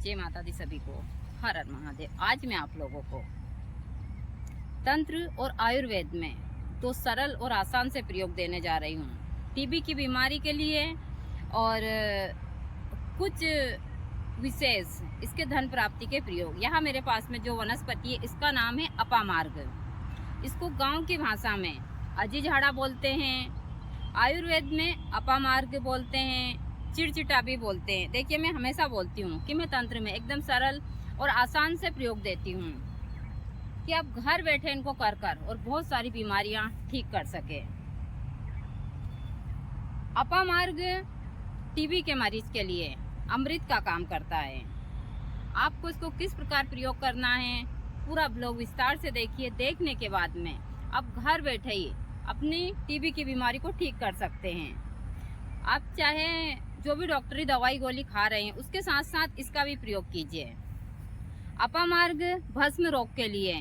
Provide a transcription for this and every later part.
जय माता दी सभी को। हर हर महादेव। आज मैं आप लोगों को तंत्र और आयुर्वेद में दो सरल और आसान से प्रयोग देने जा रही हूँ टीबी की बीमारी के लिए और कुछ विशेष इसके धन प्राप्ति के प्रयोग। यहाँ मेरे पास में जो वनस्पति है इसका नाम है अपामार्ग। इसको गांव की भाषा में अजीझाड़ा बोलते हैं, आयुर्वेद में अपामार्ग बोलते हैं, चिड़चिटा भी बोलते हैं। देखिए मैं हमेशा बोलती हूँ कि मैं तंत्र में एकदम सरल और आसान से प्रयोग देती हूँ कि आप घर बैठे इनको कर कर और बहुत सारी बीमारियां ठीक कर सके। अपामार्ग टीबी के मरीज के लिए अमृत का काम करता है। आपको इसको किस प्रकार प्रयोग करना है पूरा ब्लॉग विस्तार से देखिए। देखने के बाद में आप घर बैठे ही अपनी टीबी की बीमारी को ठीक कर सकते हैं। आप चाहे जो भी डॉक्टरी दवाई गोली खा रहे हैं उसके साथ साथ इसका भी प्रयोग कीजिए। अपामार्ग भस्म रोग के लिए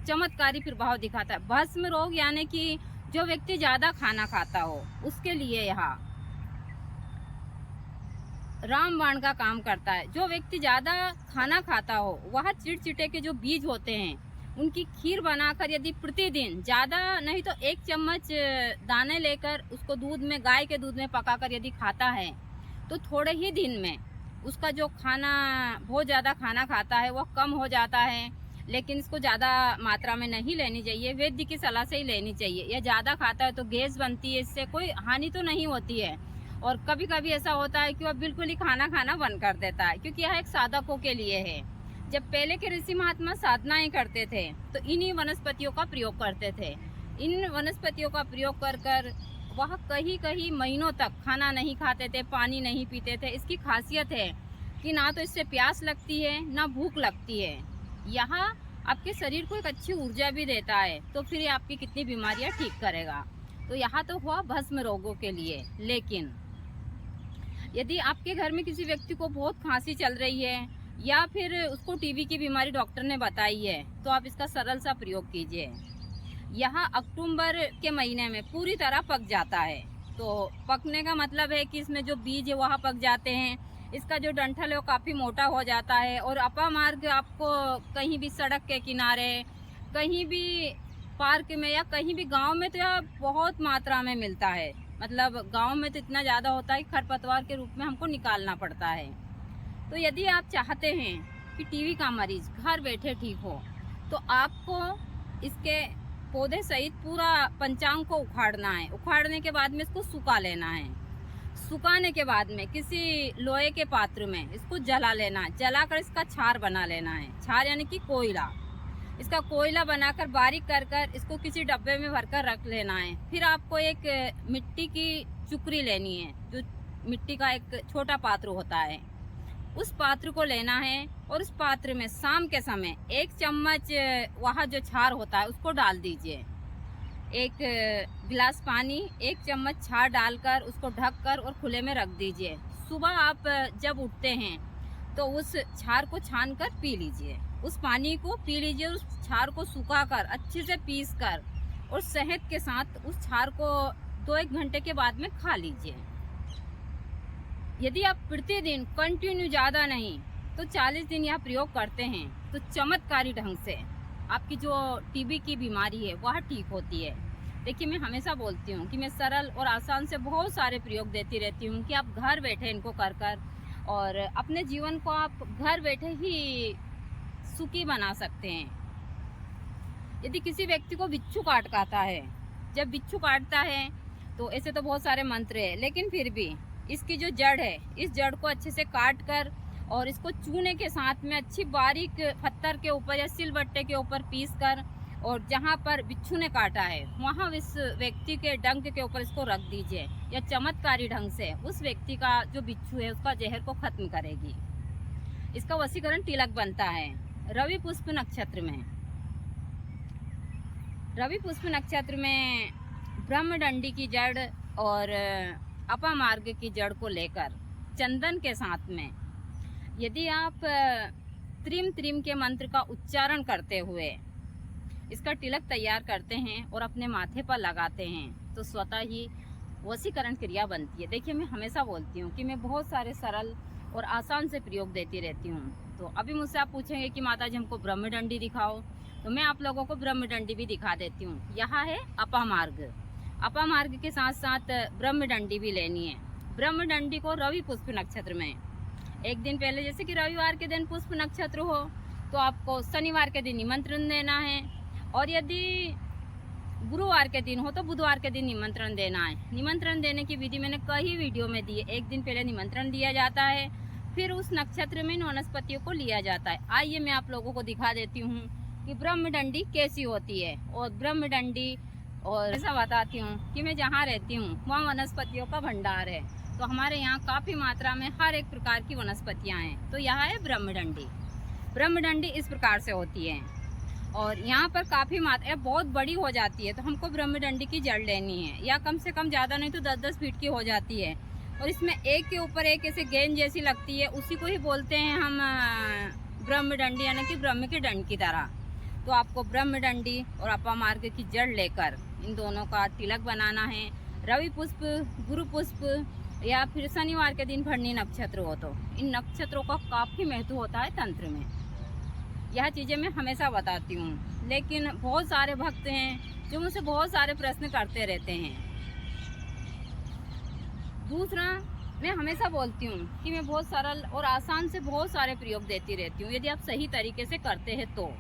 चमत्कारी प्रभाव दिखाता है। भस्म रोग यानी कि जो व्यक्ति ज्यादा खाना खाता हो उसके लिए यहाँ रामबाण का काम करता है। जो व्यक्ति ज्यादा खाना खाता हो वह चिड़चिटे के जो बीज होते हैं उनकी खीर बनाकर यदि प्रतिदिन ज्यादा नहीं तो 1 चम्मच दाने लेकर उसको दूध में गाय के दूध में पकाकर यदि खाता है तो थोड़े ही दिन में उसका जो खाना बहुत ज़्यादा खाना खाता है वह कम हो जाता है। लेकिन इसको ज़्यादा मात्रा में नहीं लेनी चाहिए, वैद्य की सलाह से ही लेनी चाहिए। या ज़्यादा खाता है तो गैस बनती है, इससे कोई हानि तो नहीं होती है। और कभी कभी ऐसा होता है कि वह बिल्कुल ही खाना बंद कर देता है, क्योंकि यह एक साधकों के लिए है। जब पहले के ऋषि महात्मा साधनाएं करते थे तो इन्हीं वनस्पतियों का प्रयोग करते थे। इन वनस्पतियों का प्रयोग कर कर वह कहीं महीनों तक खाना नहीं खाते थे, पानी नहीं पीते थे। इसकी खासियत है कि ना तो इससे प्यास लगती है ना भूख लगती है। यहाँ आपके शरीर को एक अच्छी ऊर्जा भी देता है, तो फिर ये आपकी कितनी बीमारियां ठीक करेगा। तो यहाँ तो हुआ भस्म रोगों के लिए। लेकिन यदि आपके घर में किसी व्यक्ति को बहुत खांसी चल रही है या फिर उसको टीबी की बीमारी डॉक्टर ने बताई है तो आप इसका सरल सा प्रयोग कीजिए। यहाँ अक्टूबर के महीने में पूरी तरह पक जाता है। तो पकने का मतलब है कि इसमें जो बीज है वह पक जाते हैं, इसका जो डंठल है वो काफ़ी मोटा हो जाता है। और अपामार्ग आपको कहीं भी सड़क के किनारे, कहीं भी पार्क में या कहीं भी गांव में तो यह बहुत मात्रा में मिलता है। मतलब गांव में तो इतना ज़्यादा होता है कि खरपतवार के रूप में हमको निकालना पड़ता है। तो यदि आप चाहते हैं कि टीबी का मरीज घर बैठे ठीक हो तो आपको इसके पौधे सहित पूरा पंचांग को उखाड़ना है। उखाड़ने के बाद में इसको सुखा लेना है। सुखाने के बाद में किसी लोहे के पात्र में इसको जला लेना है। जलाकर इसका छार बना लेना है। छार यानी कि कोयला। इसका कोयला बनाकर बारीक कर कर इसको किसी डब्बे में भरकर रख लेना है। फिर आपको एक मिट्टी की चुकरी लेनी है, जो मिट्टी का एक छोटा पात्र होता है, उस पात्र को लेना है। और उस पात्र में शाम के समय 1 चम्मच वहाँ जो छार होता है उसको डाल दीजिए। 1 गिलास पानी 1 चम्मच छार डालकर उसको ढककर और खुले में रख दीजिए। सुबह आप जब उठते हैं तो उस छार को छान कर पी लीजिए। उस पानी को पी लीजिए। उस छार को सुखाकर अच्छे से पीस कर और शहद के साथ उस छार को 2-1 घंटे के बाद में खा लीजिए। यदि आप प्रतिदिन कंटिन्यू ज़्यादा नहीं तो 40 दिन यह प्रयोग करते हैं तो चमत्कारी ढंग से आपकी जो टीबी की बीमारी है वह ठीक होती है। देखिए मैं हमेशा बोलती हूँ कि मैं सरल और आसान से बहुत सारे प्रयोग देती रहती हूँ कि आप घर बैठे इनको कर कर और अपने जीवन को आप घर बैठे ही सुखी बना सकते हैं। यदि किसी व्यक्ति को बिच्छू काटता है, जब बिच्छू काटता है तो ऐसे तो बहुत सारे मंत्र है, लेकिन फिर भी इसकी जो जड़ है इस जड़ को अच्छे से काट कर और इसको चूने के साथ में अच्छी बारीक पत्थर के ऊपर या सिलबट्टे के ऊपर पीस कर और जहाँ पर बिच्छू ने काटा है वहाँ इस व्यक्ति के डंक के ऊपर इसको रख दीजिए। या चमत्कारी ढंग से उस व्यक्ति का जो बिच्छू है उसका जहर को खत्म करेगी। इसका वशीकरण तिलक बनता है रवि पुष्प नक्षत्र में। रवि पुष्प नक्षत्र में ब्रह्मदंडी की जड़ और अपामार्ग की जड़ को लेकर चंदन के साथ में यदि आप त्रिम के मंत्र का उच्चारण करते हुए इसका तिलक तैयार करते हैं और अपने माथे पर लगाते हैं तो स्वतः ही वशीकरण क्रिया बनती है। देखिए मैं हमेशा बोलती हूँ कि मैं बहुत सारे सरल और आसान से प्रयोग देती रहती हूँ। तो अभी मुझसे आप पूछेंगे कि माता जी हमको ब्रह्मदंडी दिखाओ, तो मैं आप लोगों को ब्रह्मदंडी भी दिखा देती हूँ। यहाँ है अपामार्ग, अपामार्ग के साथ साथ ब्रह्मदंडी भी लेनी है। ब्रह्मदंडी को रवि पुष्प नक्षत्र में एक दिन पहले, जैसे कि रविवार के दिन पुष्प नक्षत्र हो तो आपको शनिवार के दिन निमंत्रण देना है, और यदि गुरुवार के दिन हो तो बुधवार के दिन निमंत्रण देना है। निमंत्रण देने की विधि मैंने कई वीडियो में दी है। एक दिन पहले निमंत्रण दिया जाता है, फिर उस नक्षत्र में इन वनस्पतियों को लिया जाता है। आइए मैं आप लोगों को दिखा देती हूँ कि ब्रह्मदंडी कैसी होती है। और ब्रह्मदंडी और ऐसा बताती हूँ कि मैं जहाँ रहती हूँ वहाँ वनस्पतियों का भंडार है, तो हमारे यहाँ काफ़ी मात्रा में हर एक प्रकार की वनस्पतियाँ हैं। तो यहाँ है ब्रह्मदंडी। ब्रह्मदंडी इस प्रकार से होती है, और यहाँ पर काफ़ी मात्रा बहुत बड़ी हो जाती है, तो हमको ब्रह्मदंडी की जड़ लेनी है, या कम से कम ज़्यादा नहीं तो 10-10 फीट की हो जाती है। और इसमें एक के ऊपर एक ऐसे गेंद जैसी लगती है, उसी को ही बोलते हैं हम ब्रह्मदंडी, यानी कि ब्रह्म के दंड की तरह। तो आपको ब्रह्मदंडी और अपामार्ग की जड़ लेकर इन दोनों का तिलक बनाना है। रवि पुष्प, गुरु पुष्प, या फिर शनिवार के दिन भरणी नक्षत्र हो तो इन नक्षत्रों का काफ़ी महत्व होता है तंत्र में। यह चीज़ें मैं हमेशा बताती हूँ, लेकिन बहुत सारे भक्त हैं जो मुझसे बहुत सारे प्रश्न करते रहते हैं। दूसरा, मैं हमेशा बोलती हूँ कि मैं बहुत सरल और आसान से बहुत सारे प्रयोग देती रहती हूँ, यदि आप सही तरीके से करते हैं तो।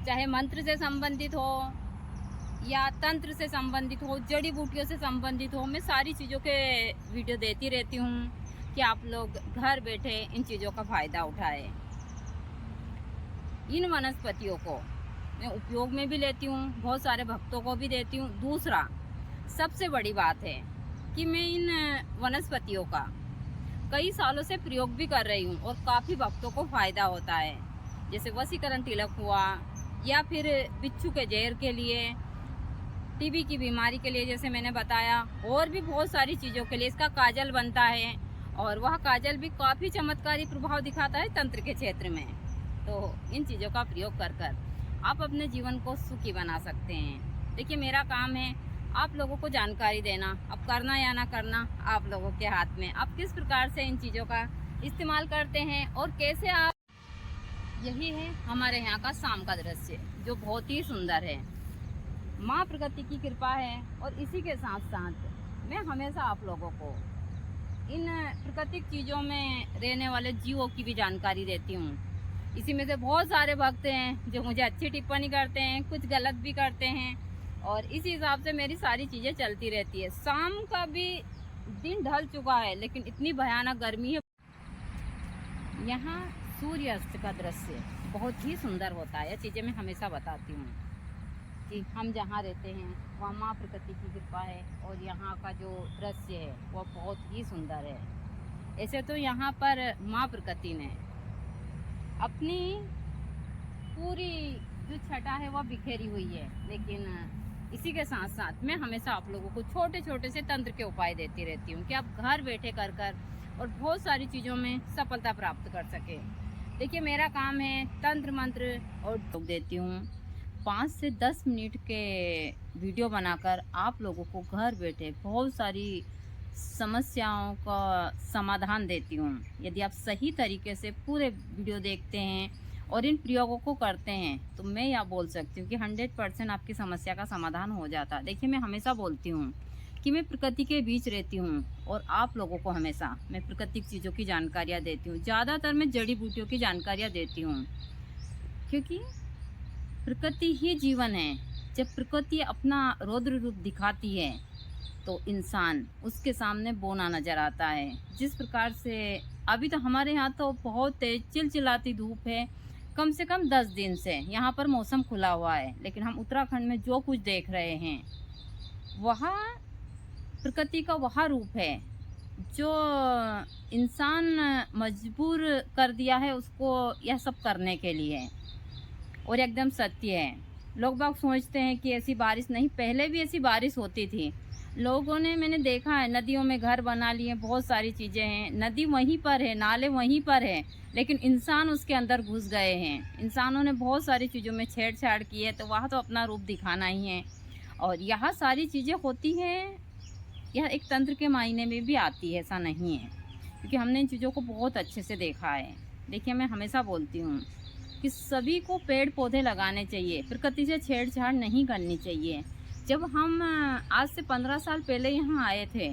चाहे मंत्र से संबंधित हो या तंत्र से संबंधित हो, जड़ी बूटियों से संबंधित हो, मैं सारी चीज़ों के वीडियो देती रहती हूँ कि आप लोग घर बैठे इन चीज़ों का फ़ायदा उठाएं। इन वनस्पतियों को मैं उपयोग में भी लेती हूँ, बहुत सारे भक्तों को भी देती हूँ। दूसरा, सबसे बड़ी बात है कि मैं इन वनस्पतियों का कई सालों से प्रयोग भी कर रही हूँ और काफ़ी भक्तों को फ़ायदा होता है। जैसे वशीकरण तिलक हुआ, या फिर बिच्छू के जहर के लिए, टीबी की बीमारी के लिए जैसे मैंने बताया, और भी बहुत सारी चीज़ों के लिए इसका काजल बनता है, और वह काजल भी काफ़ी चमत्कारी प्रभाव दिखाता है तंत्र के क्षेत्र में। तो इन चीज़ों का प्रयोग कर कर आप अपने जीवन को सुखी बना सकते हैं। देखिए, मेरा काम है आप लोगों को जानकारी देना, अब करना या ना करना आप लोगों के हाथ में। आप किस प्रकार से इन चीज़ों का इस्तेमाल करते हैं और कैसे आप, यही है हमारे यहाँ का शाम का दृश्य जो बहुत ही सुंदर है। माँ प्रकृति की कृपा है, और इसी के साथ साथ मैं हमेशा आप लोगों को इन प्राकृतिक चीज़ों में रहने वाले जीवों की भी जानकारी देती हूँ। इसी में से बहुत सारे भक्त हैं जो मुझे अच्छी टिप्पणी करते हैं, कुछ गलत भी करते हैं, और इसी हिसाब से मेरी सारी चीज़ें चलती रहती है। शाम का भी दिन ढल चुका है, लेकिन इतनी भयानक गर्मी है। यहाँ सूर्यास्त का दृश्य बहुत ही सुंदर होता है। यह चीज़ें मैं हमेशा बताती हूँ कि हम जहाँ रहते हैं वहाँ माँ प्रकृति की कृपा है, और यहाँ का जो दृश्य है वह बहुत ही सुंदर है। ऐसे तो यहाँ पर माँ प्रकृति ने अपनी पूरी जो छटा है वह बिखेरी हुई है, लेकिन इसी के साथ साथ मैं हमेशा आप लोगों को छोटे छोटे से तंत्र के उपाय देती रहती हूँ कि आप घर बैठे कर कर और बहुत सारी चीज़ों में सफलता प्राप्त कर सकें। देखिए, मेरा काम है तंत्र मंत्र और देती हूँ। 5 से 10 मिनट के वीडियो बनाकर आप लोगों को घर बैठे बहुत सारी समस्याओं का समाधान देती हूँ। यदि आप सही तरीके से पूरे वीडियो देखते हैं और इन प्रयोगों को करते हैं तो मैं यह बोल सकती हूँ कि 100% आपकी समस्या का समाधान हो जाता है। देखिए, मैं हमेशा बोलती हूँ कि मैं प्रकृति के बीच रहती हूँ, और आप लोगों को हमेशा मैं प्राकृतिक चीज़ों की जानकारियाँ देती हूँ। ज़्यादातर मैं जड़ी बूटियों की जानकारियाँ देती हूँ, क्योंकि प्रकृति ही जीवन है। जब प्रकृति अपना रौद्र रूप दिखाती है तो इंसान उसके सामने बौना नज़र आता है। जिस प्रकार से अभी तो हमारे यहाँ तो बहुत तेज चिलचिलाती धूप है, कम से कम 10 दिन से यहाँ पर मौसम खुला हुआ है, लेकिन हम उत्तराखंड में जो कुछ देख रहे हैं वह प्रकृति का वह रूप है जो इंसान मजबूर कर दिया है उसको यह सब करने के लिए, और एकदम सत्य है। लोग बाग सोचते हैं कि ऐसी बारिश नहीं, पहले भी ऐसी बारिश होती थी। लोगों ने, मैंने देखा है, नदियों में घर बना लिए, बहुत सारी चीज़ें हैं, नदी वहीं पर है, नाले वहीं पर है, लेकिन इंसान उसके अंदर घुस गए हैं। इंसानों ने बहुत सारी चीज़ों में छेड़छाड़ की है, तो वह तो अपना रूप दिखाना ही है। और यह सारी चीज़ें होती हैं, यह एक तंत्र के मायने में भी आती है, ऐसा नहीं है क्योंकि हमने इन चीज़ों को बहुत अच्छे से देखा है। देखिए, मैं हमेशा बोलती हूँ कि सभी को पेड़ पौधे लगाने चाहिए, प्रकृति से छेड़छाड़ नहीं करनी चाहिए। जब हम आज से 15 साल पहले यहाँ आए थे,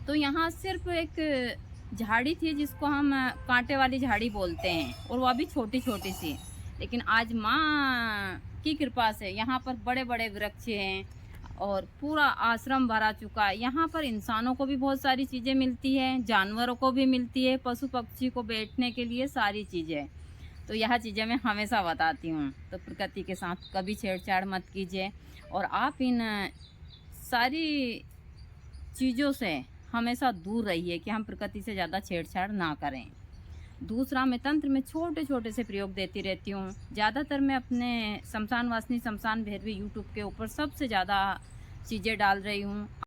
तो यहाँ सिर्फ एक झाड़ी थी जिसको हम कांटे वाली झाड़ी बोलते हैं, और वह भी छोटी छोटी सी। लेकिन आज माँ की कृपा से यहाँ पर बड़े बड़े वृक्ष हैं और पूरा आश्रम भरा चुका है। यहाँ पर इंसानों को भी बहुत सारी चीज़ें मिलती है, जानवरों को भी मिलती है, पशु पक्षी को बैठने के लिए सारी चीज़ें। तो यह चीज़ें मैं हमेशा बताती हूँ। तो प्रकृति के साथ कभी छेड़छाड़ मत कीजिए, और आप इन सारी चीज़ों से हमेशा दूर रहिए कि हम प्रकृति से ज़्यादा छेड़छाड़ ना करें। दूसरा, मैं तंत्र में छोटे छोटे से प्रयोग देती रहती हूँ। ज़्यादातर मैं अपने शमशान वासनी शमशान भैरवी यूट्यूब के ऊपर सबसे ज़्यादा चीज़ें डाल रही हूँ।